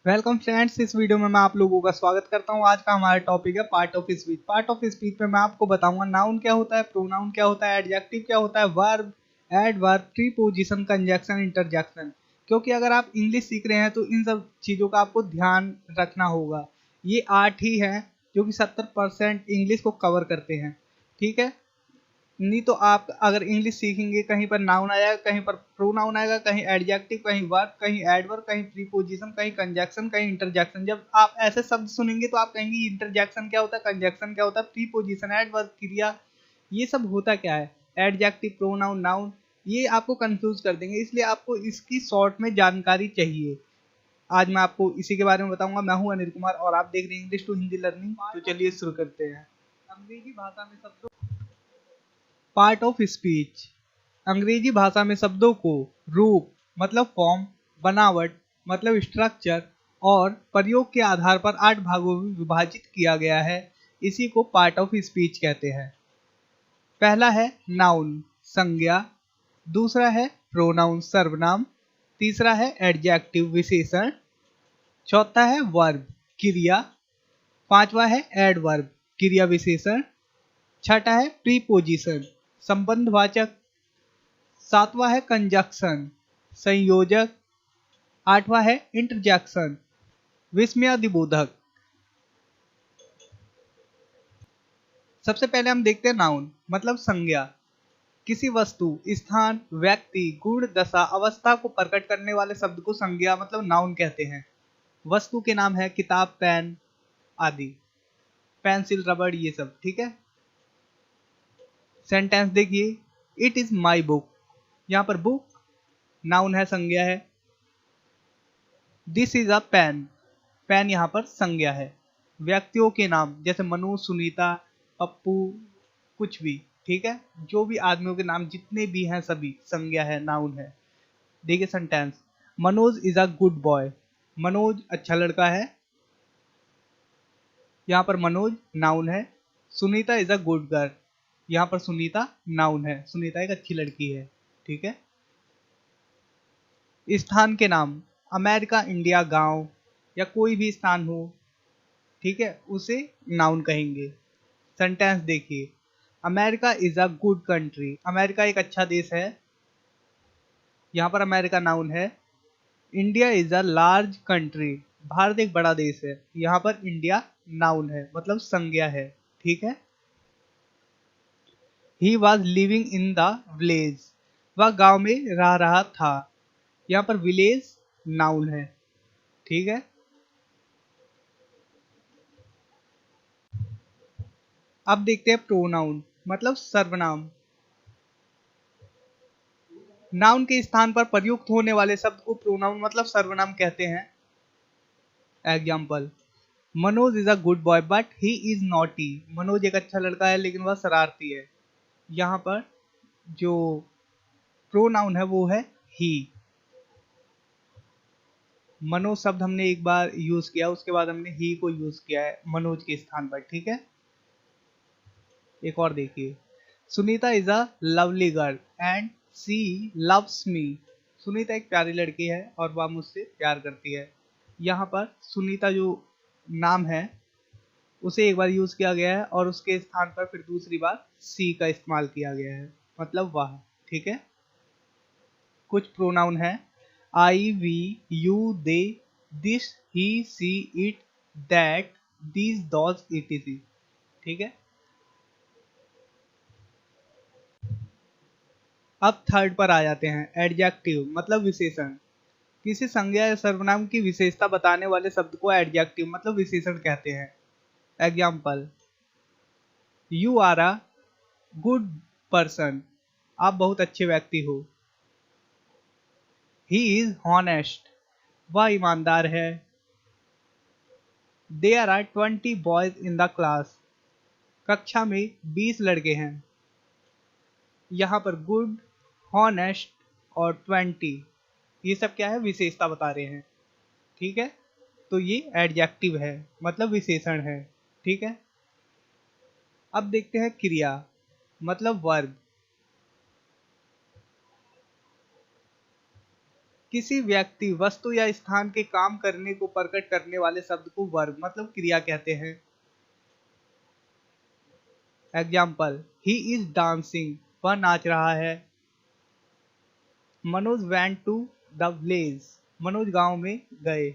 Welcome friends, इस video में मैं आप लोगों का स्वागत करता हूं। आज का हमारा टॉपिक है part of speech. Part of speech में मैं आपको बताऊंगा नाउन क्या होता है, प्रोनाउन क्या होता है, एडजेक्टिव क्या होता है, verb, adverb, preposition, conjunction, interjection. क्योंकि अगर आप इंग्लिश सीख रहे हैं तो इन सब चीज़ों का आपको ध्यान रखना होगा। ये 8 ही हैं जो कि 70% इंग्लिश को कवर करते हैं। ठीक है, नहीं तो आप अगर इंग्लिश सीखेंगे कहीं पर नाउन आएगा, कहीं पर प्रोनाउन आएगा, कहीं एडजेक्टिव, कहीं वर्ब, कहीं एडवर्ब, कहीं प्रीपोजिशन, कहीं कंजक्शन, कहीं इंटरजेक्शन। जब आप ऐसे शब्द सुनेंगे तो आप कहेंगे इंटरजेक्शन क्या होता है, कंजक्शन क्या होता है, प्रीपोजिशन, एडवर्ब, क्रिया, ये सब होता क्या है, एडजेक्टिव, प्रोनाउन, नाउन, ये आपको कंफ्यूज कर देंगे। इसलिए आपको इसकी शॉर्ट में जानकारी चाहिए। आज मैं आपको इसी के बारे में बताऊंगा। मैं हूं अनिल कुमार और आप देख रहे हैं इंग्लिश टू हिंदी लर्निंग। तो चलिए शुरू करते हैं। अंग्रेजी भाषा में शब्दों पार्ट ऑफ स्पीच। अंग्रेजी भाषा में शब्दों को रूप मतलब फॉर्म, बनावट मतलब स्ट्रक्चर और प्रयोग के आधार पर 8 भागों में विभाजित किया गया है। इसी को पार्ट ऑफ स्पीच कहते हैं। पहला है नाउन संज्ञा, दूसरा है प्रोनाउन सर्वनाम, तीसरा है एडजेक्टिव विशेषण, चौथा है वर्ब क्रिया, पांचवा है एडवर्ब क्रिया विशेषण, छठा है प्रीपोजिशन संबंधवाचक, सातवां है कंजक्शन संयोजक, आठवां है इंटरजेक्शन विस्मयादिबोधक। सबसे पहले हम देखते हैं नाउन मतलब संज्ञा। किसी वस्तु, स्थान, व्यक्ति, गुण, दशा, अवस्था को प्रकट करने वाले शब्द को संज्ञा मतलब नाउन कहते हैं। वस्तु के नाम है किताब, पेन आदि, पेंसिल, रबड़, ये सब। ठीक है। सेंटेंस देखिए, इट इज माई बुक। यहाँ पर बुक नाउन है, संज्ञा है। This is a pen, pen यहाँ पर संज्ञा है। व्यक्तियों के नाम जैसे मनु, सुनीता, पप्पू, कुछ भी। ठीक है, जो भी आदमियों के नाम जितने भी हैं सभी संज्ञा है, नाउन है। देखिए sentence, Manoj is a good boy. Manoj अच्छा लड़का है। यहाँ पर मनोज नाउन है। Sunita is a good girl. यहाँ पर सुनीता नाउन है, सुनीता एक अच्छी लड़की है। ठीक है। स्थान के नाम अमेरिका, इंडिया, गांव या कोई भी स्थान हो, ठीक है, उसे नाउन कहेंगे। सेंटेंस देखिए, America is a good country. America एक अच्छा देश है। यहाँ पर अमेरिका नाउन है। India is a large country. Bharat एक बड़ा देश है। यहाँ पर इंडिया नाउन है मतलब संज्ञा है। ठीक है। He was living in the village. वह गांव में रह रहा था। यहाँ पर विलेज नाउन है। ठीक है। अब देखते हैं प्रोनाउन मतलब सर्वनाम। नाउन के स्थान पर प्रयुक्त होने वाले शब्द को प्रोनाउन मतलब सर्वनाम कहते हैं। Example, Manoj is a good boy but he is naughty. Manoj एक अच्छा लड़का है लेकिन वह शरारती है। यहाँ पर जो प्रोनाउन है वो है ही। मनोज शब्द हमने एक बार यूज किया, उसके बाद हमने ही को यूज किया है मनोज के स्थान पर। ठीक है। एक और देखिए, Sunita is a lovely girl and she loves me. Sunita एक प्यारी लड़की है और वह मुझसे प्यार करती है। यहाँ पर सुनीता जो नाम है उसे एक बार यूज किया गया है और उसके स्थान पर फिर दूसरी बार सी का इस्तेमाल किया गया है, मतलब वह। ठीक है। कुछ प्रोनाउन है I, we, you, they, this, he, she, it, that, these, those, it. ठीक है। अब थर्ड पर आ जाते हैं, एडजेक्टिव मतलब विशेषण। किसी संज्ञा या सर्वनाम की विशेषता बताने वाले शब्द को एडजेक्टिव मतलब विशेषण कहते हैं। Example, you are a good person. आप बहुत अच्छे व्यक्ति हो। He is honest. वह ईमानदार है। There are 20 boys in the class. कक्षा में 20 लड़के हैं। यहाँ पर गुड, हॉनेस्ट और 20, ये सब क्या है, विशेषता बता रहे हैं। ठीक है। तो ये एडजेक्टिव है मतलब विशेषण है। ठीक है। अब देखते हैं क्रिया मतलब वर्ब। किसी व्यक्ति वस्तु या स्थान के काम करने को प्रकट करने वाले शब्द को वर्ब मतलब क्रिया कहते हैं। एग्जाम्पल, ही इज डांसिंग, वह नाच रहा है। Manoj went to the village, Manoj गांव में गए।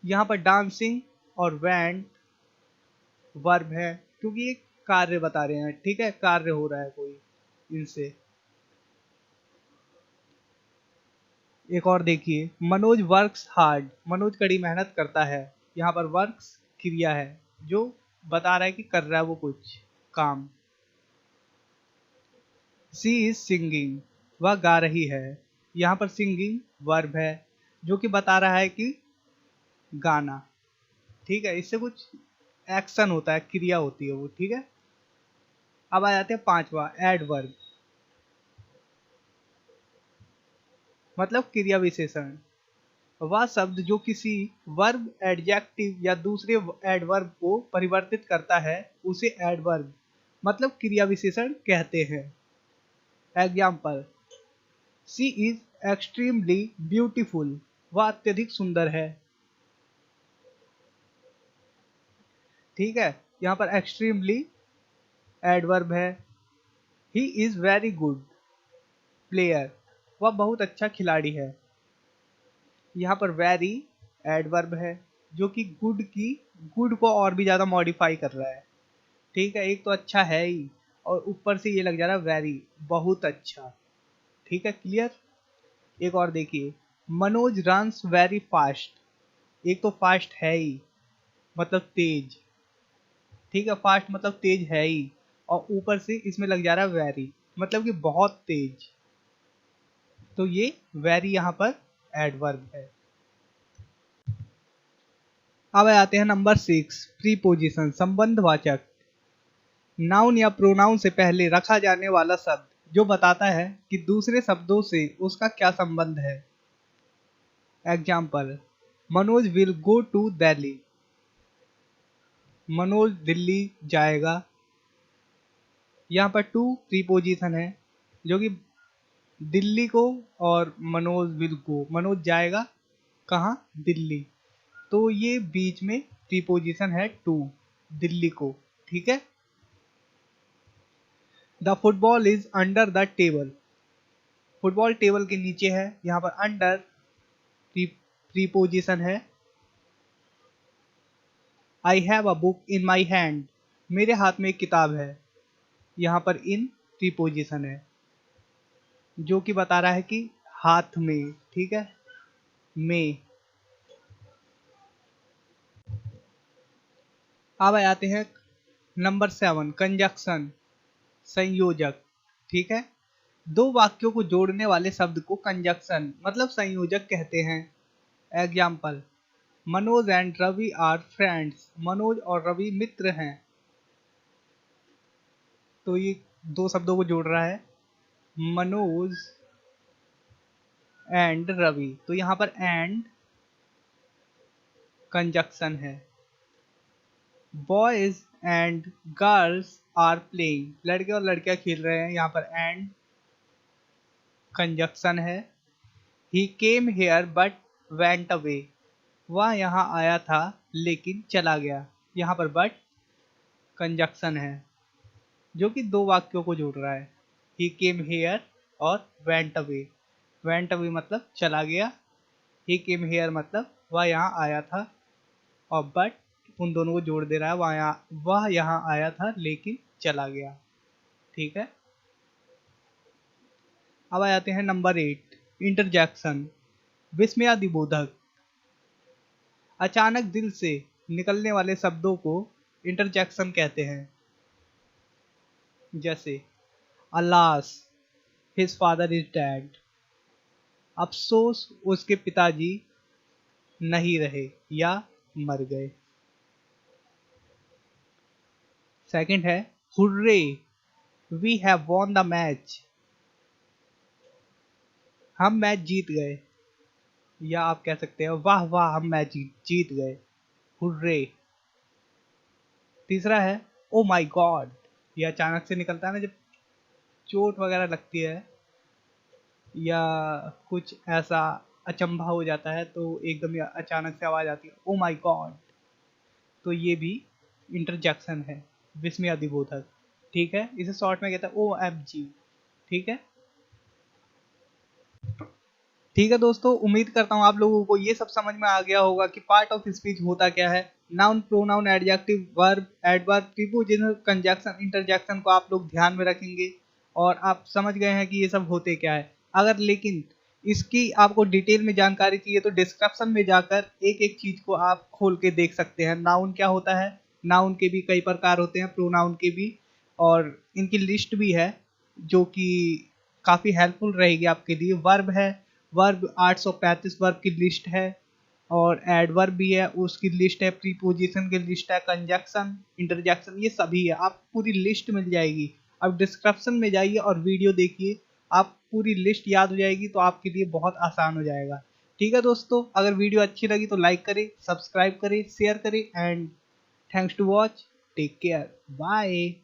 यहाँ पर डांसिंग और वेंट वर्ब है क्योंकि ये कार्य बता रहे हैं, ठीक है, कार्य हो रहा है कोई इनसे। एक और देखिए, मनोज वर्क्स हार्ड, मनोज कड़ी मेहनत करता है। यहाँ पर वर्क्स क्रिया है जो बता रहा है कि कर रहा है वो कुछ काम। शी इज सिंगिंग, वह गा रही है। यहाँ पर सिंगिंग वर्ब है जो कि बता रहा है कि गाना, ठीक है, इससे कुछ एक्शन होता है, क्रिया होती है वो, ठीक है। अब आ जाते हैं पांचवा, एडवर्ब मतलब क्रिया विशेषण। वह शब्द जो किसी वर्ब, एडजेक्टिव या दूसरे एडवर्ब को परिवर्तित करता है उसे एडवर्ब मतलब क्रिया विशेषण कहते हैं। Example, she is extremely beautiful, वह अत्यधिक सुंदर है। ठीक है, यहाँ पर एक्सट्रीमली एडवर्ब है। He is very good player, वह बहुत अच्छा खिलाड़ी है। यहाँ पर वेरी एडवर्ब है जो कि गुड को और भी ज्यादा मॉडिफाई कर रहा है। ठीक है, एक तो अच्छा है ही और ऊपर से ये लग जा रहा है वेरी, बहुत अच्छा। ठीक है, क्लियर। एक और देखिए, मनोज रन्स वेरी फास्ट, एक तो फास्ट है ही मतलब तेज, ठीक है, फास्ट मतलब तेज है ही और ऊपर से इसमें लग जा रहा है वेरी मतलब कि बहुत तेज, तो ये वेरी यहाँ पर एडवर्ब है। अब आते हैं नंबर 6, प्रीपोजिशन संबंधवाचक। नाउन या प्रोनाउन से पहले रखा जाने वाला शब्द जो बताता है कि दूसरे शब्दों से उसका क्या संबंध है। Example, Manoj will go to Delhi, Manoj Delhi जाएगा। यहाँ पर टू प्रीपोजिशन है जो कि दिल्ली को और मनोज विल गो, मनोज जाएगा कहाँ, दिल्ली, तो ये बीच में प्रीपोजिशन है टू, दिल्ली को, ठीक है। The football is under the table, football table के नीचे है। यहाँ पर अंडर प्रीपोजिशन है। I have a book in my hand, मेरे हाथ में एक किताब है। यहाँ पर इन प्रीपोजिशन है जो कि बता रहा है कि हाथ में, ठीक है, में। अब आते हैं नंबर 7, कंजक्शन संयोजक। ठीक है, दो वाक्यों को जोड़ने वाले शब्द को कंजक्शन मतलब संयोजक कहते हैं। Example, Manoj and Ravi are friends, Manoj और रवि मित्र हैं। तो ये दो शब्दों को जोड़ रहा है, मनोज एंड रवि, तो यहाँ पर एंड कंजक्शन है। Boys and girls are playing, लड़के और लड़कियां खेल रहे हैं, यहाँ पर एंड कंजक्शन है। He came here but went away, वह यहाँ आया था लेकिन चला गया, यहाँ पर बट कंजक्शन है जो कि दो वाक्यों को जोड़ रहा है। ही केम हेयर और वेंट अवे, वेंट अवे मतलब चला गया, ही केम हेयर मतलब वह यहाँ आया था, और बट उन दोनों को जोड़ दे रहा है, वह यहाँ आया था लेकिन चला गया। ठीक है, अब आ जाते हैं नंबर 8, इंटरजेक्शन विस्मयादिबोधक। अचानक दिल से निकलने वाले शब्दों को इंटरजेक्शन कहते हैं। जैसे alas his father is dead, अफसोस उसके पिताजी नहीं रहे या मर गए। सेकंड है hurray we have won the match, हम मैच जीत गए, या आप कह सकते हैं वाह वाह हम मैच जीत गए, हुर्रे। तीसरा है ओ माई गॉड, ये अचानक से निकलता है ना जब चोट वगैरह लगती है, या कुछ ऐसा अचंभा हो जाता है तो एकदम ही अचानक से आवाज आती है ओ माय गॉड, तो ये भी इंटरजेक्शन है, विस्मय अधिबोधक। ठीक है, इसे शॉर्ट में कहता है OMG। ठीक है, ठीक है दोस्तों, उम्मीद करता हूँ आप लोगों को ये सब समझ में आ गया होगा कि पार्ट ऑफ स्पीच होता क्या है। Noun, pronoun, adjective, verb, adverb, preposition, conjunction, interjection को आप लोग ध्यान में रखेंगे और आप समझ गए हैं कि ये सब होते क्या है। अगर लेकिन इसकी आपको डिटेल में जानकारी चाहिए तो डिस्क्रिप्शन में जाकर एक एक चीज को आप खोल के देख सकते हैं। नाउन क्या होता है, नाउन के भी कई प्रकार होते हैं, प्रोनाउन के भी, और इनकी लिस्ट भी है जो कि काफ़ी हेल्पफुल रहेगी आपके लिए। वर्ब है, वर्ब 835 वर्ब की लिस्ट है, और एडवर्ब भी है, उसकी लिस्ट है, प्रीपोजिशन की लिस्ट है, कंजक्शन, इंटरजेक्शन, ये सभी है, आप पूरी लिस्ट मिल जाएगी। अब डिस्क्रिप्शन में जाइए और वीडियो देखिए, आप पूरी लिस्ट याद हो जाएगी तो आपके लिए बहुत आसान हो जाएगा। ठीक है दोस्तों, अगर वीडियो अच्छी लगी तो लाइक करें, सब्सक्राइब करें, शेयर करें, and thanks to watch, take care, bye.